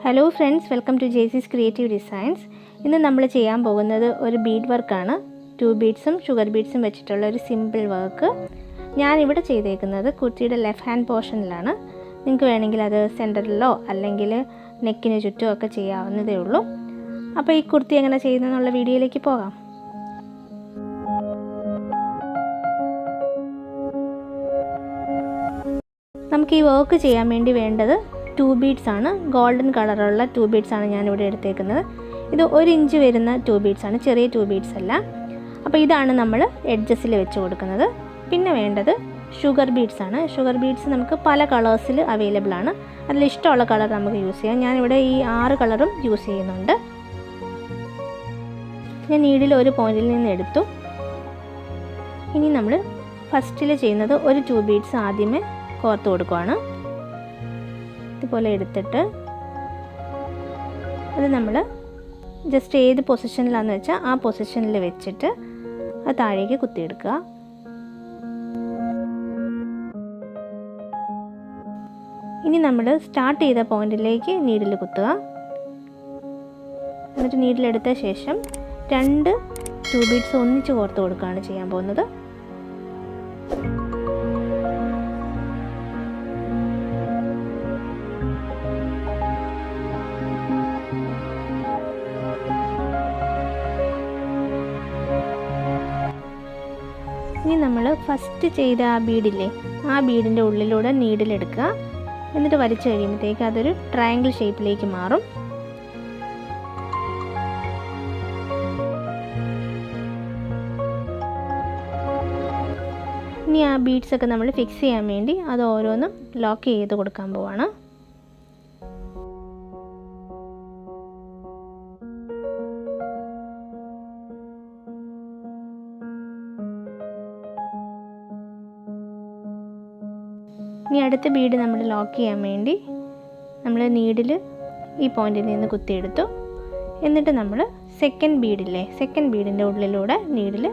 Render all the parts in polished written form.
Hello friends, welcome to Jaicy's Creative Designs. ഇന്ന് നമ്മൾ ചെയ്യാൻ പോകുന്നത് ഒരു ബീഡ് വർക്കാണ്. 2 ബീഡ്സും ഷുഗർ ബീഡ്സും വെച്ചിട്ടുള്ള ഒരു സിമ്പിൾ വർക്ക്. ഞാൻ ഇവിടെ ചെയ്തേക്കുന്നത് കുർത്തിയുടെ ലെഫ്റ്റ് ഹാൻഡ് പോർഷനിലാണ്. നിങ്ങൾക്ക് വേണമെങ്കിൽ അത് സെൻറ്ററിലോ അല്ലെങ്കിൽ നെക്കിന് ചുറ്റുമോ ഒക്കെ ചെയ്യാവുന്നതേ ഉള്ളൂ. അപ്പോൾ ഈ കുർത്തി എങ്ങനെ ചെയ്യുന്നതെന്നുള്ള വീഡിയോയിലേക്ക് പോകാം. നമുക്ക് ഈ വർക്ക് ചെയ്യാൻ വേണ്ടി വേണ്ടത് 2 ബീഡ്സ് ആണ്. ഗോൾഡൻ കളറുള്ള 2 ബീഡ്സ് ആണ് ഞാൻ ഇവിടെ എടുത്തേക്കുന്നത്. ഇത് 1 ഇഞ്ച് വരുന്ന 2 ബീഡ്സ് ആണ്, ചെറിയ 2 ബീഡ്സ് അല്ല. അപ്പോൾ ഇതാണ് നമ്മൾ എഡ്ജസിൽ വെച്ച് കൊടുക്കുന്നത്. പിന്നെ വേണ്ടത് ഷുഗർ ബീഡ്സ് ആണ്. ഷുഗർ ബീഡ്സ് നമുക്ക് പല കളേഴ്സിൽ അവൈലബിൾ ആണ്. അതിൽ ഇഷ്ടമുള്ള കളർ നമുക്ക് യൂസ് ചെയ്യാം. ഞാനിവിടെ ഈ 6 കളറും യൂസ് ചെയ്യുന്നുണ്ട്. ഞാൻ നീഡിൽ ഒരു പോയിന്റിൽ നിന്ന് എടുത്തു. ഇനി നമ്മൾ ഫസ്റ്റിൽ ചെയ്യുന്നത് ഒരു 2 ബീഡ്സ് ആദ്യമേ കോർത്ത് കൊടുക്കുകയാണ്. ഇതുപോലെ എടുത്തിട്ട് അത് നമ്മൾ ജസ്റ്റ് ഏത് പൊസിഷനിലാണെന്ന് വെച്ചാൽ ആ പൊസിഷനിൽ വെച്ചിട്ട് അത് താഴേക്ക് കുത്തിയെടുക്കുക. ഇനി നമ്മൾ സ്റ്റാർട്ട് ചെയ്ത പോയിന്റിലേക്ക് നീഡിൽ കുത്തുക. എന്നിട്ട് നീഡിലെടുത്ത ശേഷം 2 ബീഡ്സ് ഒന്നിച്ച് കോർത്ത് കൊടുക്കുകയാണ് ചെയ്യാൻ പോകുന്നത്. ഇനി നമ്മൾ ഫസ്റ്റ് ചെയ്ത ആ ബീഡില്ലേ, ആ ബീഡിൻ്റെ ഉള്ളിലൂടെ നീഡിലെടുക്കുക. എന്നിട്ട് വലിച്ചു കഴിയുമ്പോഴത്തേക്ക് അതൊരു ട്രയാങ്കിൾ ഷേപ്പിലേക്ക് മാറും. ഇനി ആ ബീഡ്സൊക്കെ നമ്മൾ ഫിക്സ് ചെയ്യാൻ വേണ്ടി അത് ഓരോന്നും ലോക്ക് ചെയ്ത് കൊടുക്കാൻ പോവാണ്. ഇനി അടുത്ത ബീഡ് നമ്മൾ ലോക്ക് ചെയ്യാൻ വേണ്ടി നമ്മൾ നീഡിൽ ഈ പോയിന്റിൽ നിന്ന് കുത്തിയെടുത്തു. എന്നിട്ട് നമ്മൾ സെക്കൻഡ് ബീഡിൻ്റെ ഉള്ളിലൂടെ നീഡിൽ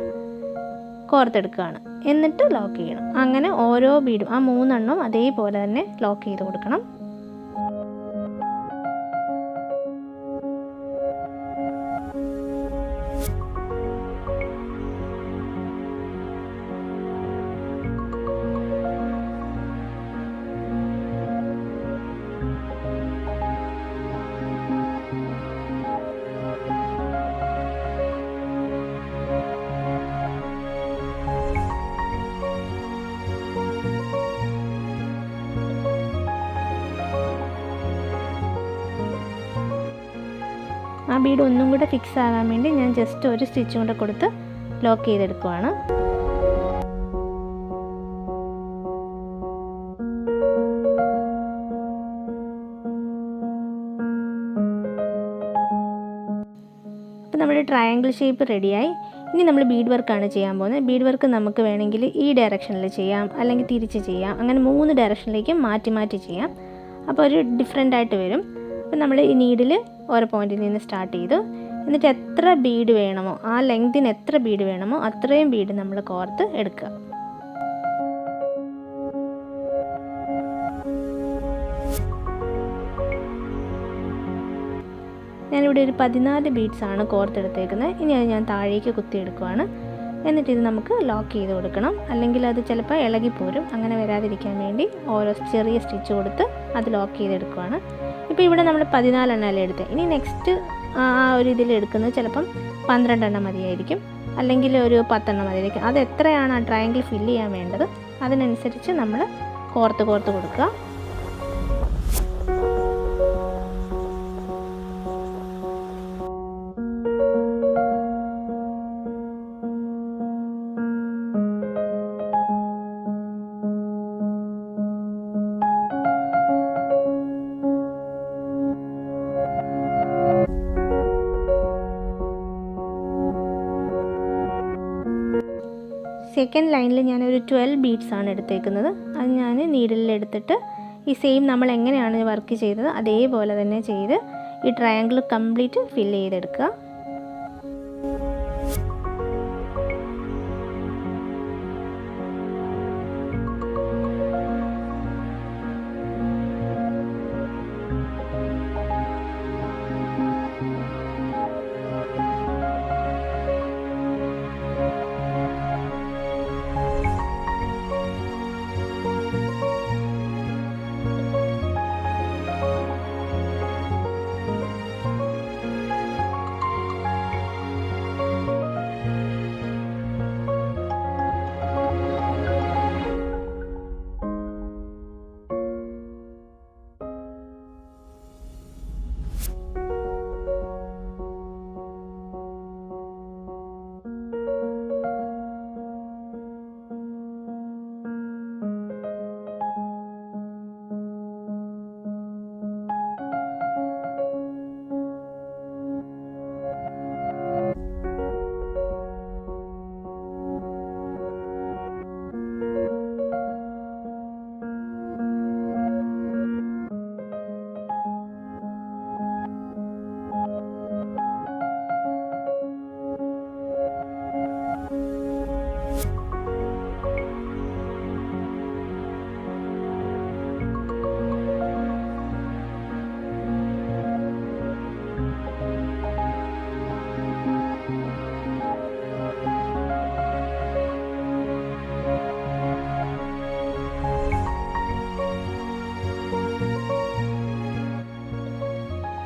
കോർത്തെടുക്കുകയാണ്. എന്നിട്ട് ലോക്ക് ചെയ്യണം. അങ്ങനെ ഓരോ ബീഡും ആ 3 എണ്ണം അതേപോലെ തന്നെ ലോക്ക് ചെയ്ത് കൊടുക്കണം. ആ ബീഡ് ഒന്നും കൂടെ ഫിക്സ് ആകാൻ വേണ്ടി ഞാൻ ജസ്റ്റ് ഒരു സ്റ്റിച്ചും കൂടെ കൊടുത്ത് ലോക്ക് ചെയ്തെടുക്കുവാണ്. അപ്പോൾ നമ്മുടെ ട്രയാങ്കിൾ ഷേപ്പ് റെഡിയായി. ഇനി നമ്മൾ ബീഡ് വർക്കാണ് ചെയ്യാൻ പോകുന്നത്. ബീഡ് വർക്ക് നമുക്ക് വേണമെങ്കിൽ ഈ ഡയറക്ഷനിൽ ചെയ്യാം, അല്ലെങ്കിൽ തിരിച്ച് ചെയ്യാം. അങ്ങനെ 3 ഡയറക്ഷനിലേക്ക് മാറ്റി മാറ്റി ചെയ്യാം. അപ്പോൾ ഒരു ഡിഫറെൻ്റ് ആയിട്ട് വരും. അപ്പോൾ നമ്മൾ ഈ നീഡിൽ ഓരോ പോയിന്റിൽ നിന്ന് സ്റ്റാർട്ട് ചെയ്തു. എന്നിട്ട് എത്ര ബീഡ് വേണമോ, ആ ലെങ്തിന് എത്ര ബീഡ് വേണമോ അത്രയും ബീഡ് നമ്മൾ കോർത്ത് എടുക്കുക. ഞാനിവിടെ ഒരു 14 ബീഡ്സാണ് കോർത്തെടുത്തേക്കുന്നത്. ഇനി അത് ഞാൻ താഴേക്ക് കുത്തിയെടുക്കുകയാണ്. എന്നിട്ട് ഇത് നമുക്ക് ലോക്ക് ചെയ്ത് കൊടുക്കണം, അല്ലെങ്കിൽ അത് ചിലപ്പോൾ ഇളകിപ്പോരും. അങ്ങനെ വരാതിരിക്കാൻ വേണ്ടി ഓരോ ചെറിയ സ്റ്റിച്ച് കൊടുത്ത് അത് ലോക്ക് ചെയ്തെടുക്കുകയാണ്. ഇപ്പോൾ ഇവിടെ നമ്മൾ 14 എണ്ണമല്ലേ എടുത്തത്. ഇനി നെക്സ്റ്റ് ആ ഒരു ഇതിൽ എടുക്കുന്നത് ചിലപ്പം 12 എണ്ണം മതിയായിരിക്കും, അല്ലെങ്കിൽ ഒരു 10 എണ്ണം മതിയായിരിക്കും. അത് എത്രയാണ് ആ ട്രയാങ്കിൾ ഫില്ല് ചെയ്യാൻ വേണ്ടത് അതിനനുസരിച്ച് നമ്മൾ കോർത്ത് കൊടുക്കുക. സെക്കൻഡ് ലൈനിൽ ഞാനൊരു 12 ബീഡ്സ് ആണ് എടുത്തേക്കുന്നത്. അത് ഞാൻ നീഡിലിൽ എടുത്തിട്ട് ഈ സെയിം നമ്മൾ എങ്ങനെയാണ് വർക്ക് ചെയ്തത് അതേപോലെ തന്നെ ചെയ്ത് ഈ ട്രയാങ്കിൾ കംപ്ലീറ്റ് ഫില്ല് ചെയ്തെടുക്കുക.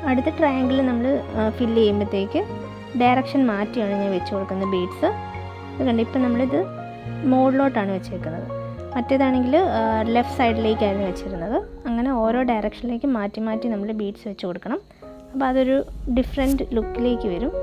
അടുത്ത ട്രയാങ്കിൾ നമ്മൾ ഫില്ല് ചെയ്യുമ്പോഴത്തേക്ക് ഡയറക്ഷൻ മാറ്റിയാണ് ഞാൻ വെച്ച് കൊടുക്കുന്നത് ബീഡ്സ്. ഇത് കണ്ട് ഇപ്പം നമ്മളിത് മുകളിലോട്ടാണ് വെച്ചേക്കുന്നത്. മറ്റേതാണെങ്കിൽ ലെഫ്റ്റ് സൈഡിലേക്കായിരുന്നു വെച്ചിരുന്നത്. അങ്ങനെ ഓരോ ഡയറക്ഷനിലേക്ക് മാറ്റി മാറ്റി നമ്മൾ ബീഡ്സ് വെച്ച് കൊടുക്കണം. അപ്പോൾ അതൊരു ഡിഫറെൻറ്റ് ലുക്കിലേക്ക് വരും.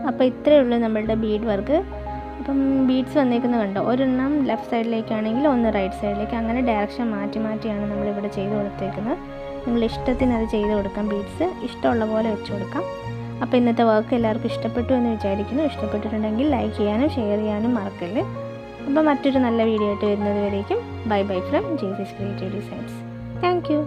അപ്പോൾ ഇത്രയേ ഉള്ളൂ നമ്മളുടെ ബീഡ് വർക്ക്. അപ്പം ബീഡ്സ് വന്നേക്കുന്നത് കണ്ടോ, ഒരെണ്ണം ലെഫ്റ്റ് സൈഡിലേക്കാണെങ്കിൽ ഒന്ന് റൈറ്റ് സൈഡിലേക്ക്, അങ്ങനെ ഡയറക്ഷൻ മാറ്റി മാറ്റിയാണ് നമ്മളിവിടെ ചെയ്ത് കൊടുത്തേക്കുന്നത്. നിങ്ങൾ ഇഷ്ടത്തിന് അത് ചെയ്ത് കൊടുക്കാം. ബീഡ്സ് ഇഷ്ടമുള്ള പോലെ വെച്ച് കൊടുക്കാം. അപ്പോൾ ഇന്നത്തെ വർക്ക് എല്ലാവർക്കും ഇഷ്ടപ്പെട്ടു എന്ന് വിചാരിക്കുന്നു. ഇഷ്ടപ്പെട്ടിട്ടുണ്ടെങ്കിൽ ലൈക്ക് ചെയ്യാനും ഷെയർ ചെയ്യാനും മറക്കല്ലേ. അപ്പോൾ മറ്റൊരു നല്ല വീഡിയോ ആയിട്ട് വരുന്നത് വരേക്കും bye bye from ജെയ്സീസ് creative designs. Thank you.